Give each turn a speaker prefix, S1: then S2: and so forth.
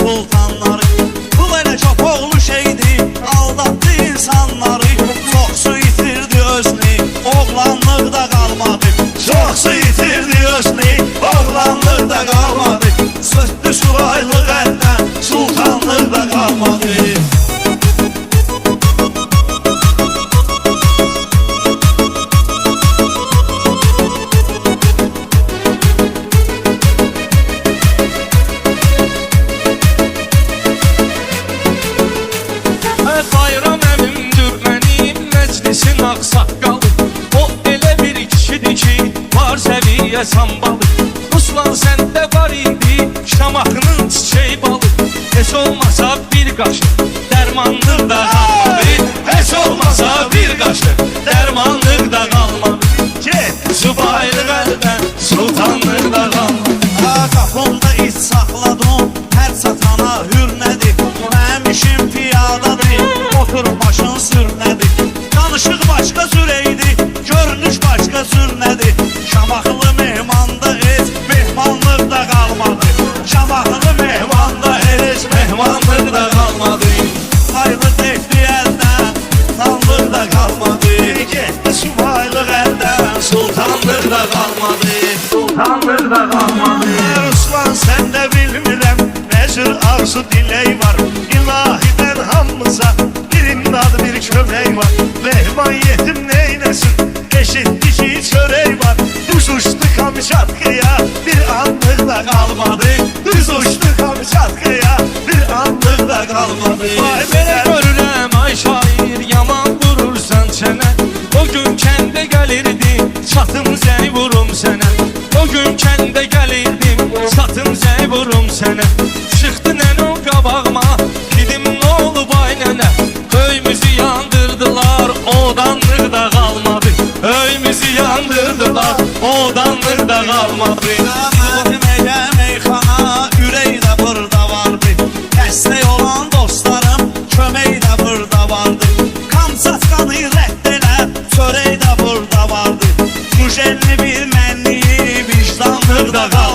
S1: sultanları. Bu böyle çok oğlu şeydi, aldattı insanları. Çok su itirdi özünü, oğlanlıqda kalmadı. Çok su itirdi özünü, oğlanlıqda kalmadı. Söktü suraylıq əldən, sultanlıqda kalmadı.
S2: Bayram əmimdir mənim məclisin ağsaqqalı. O elə bir kişidir ki, var səviyyə sambalı. Ruslan səndə var idi, şamağının çiçeği balı. Heç olmasa bir qaşıq, dərmanlıq da qalmadı. Heç olmasa bir qaşıq, dərmanlıq da qalmadı. Subaylıq əldən, sultanlıq da qalmadı.
S1: Qapımda iç saxladım, hər satana hürnədir. Mənim işim piyadadır, otur başın sürnədir. Danışıq başqa sürəydi, görünüş başqa sürnədir. Şamaxılı mehmanda heç mehmanlıq da qalmadı. Şamaxılı mehmanda heç mehmanlıq da qalmadı. Aylı tekli əldən, tanlıq da qalmadı. Getdi subaylıq əldən, sultanlıq da qalmadı. Sultanlıq da qalmadı. Ruslan sən də bilmirəm, nəcür arzu dilək var. İlahidən hamımıza bir imdad bir kömək var. Mehman yetim neynəsin, eşitdi ki çörək var. Düz uçdu Kamçatkaya, bir anlıq da qalmadı. Düz uçdu Kamçatkaya, bir anlıq da qalmadı.
S2: Ay belə görürəm ay şair, yaman vurursan çənə. O gün kəndə gəlirdim, çatım zəy vurum sənə. O gün kəndə gəlirdim, çatım zəy vurum sənə. Çıxdı nənə o qabağıma, dedim nə olub ay nənə. Öyümüzü yandırdılar, odanlıq da qalmadı. Öyümüzü yandırdılar, odanlıq da qalmadı.
S1: Məhməyə meyxana, ürək də burada vardı. Dəstək olan dostlarım, kömək də burada vardı. Kamçatkanı rədd elə, çörək də burada vardı. Tujelli bir mənliyi, vicdanlıq da qalmadı.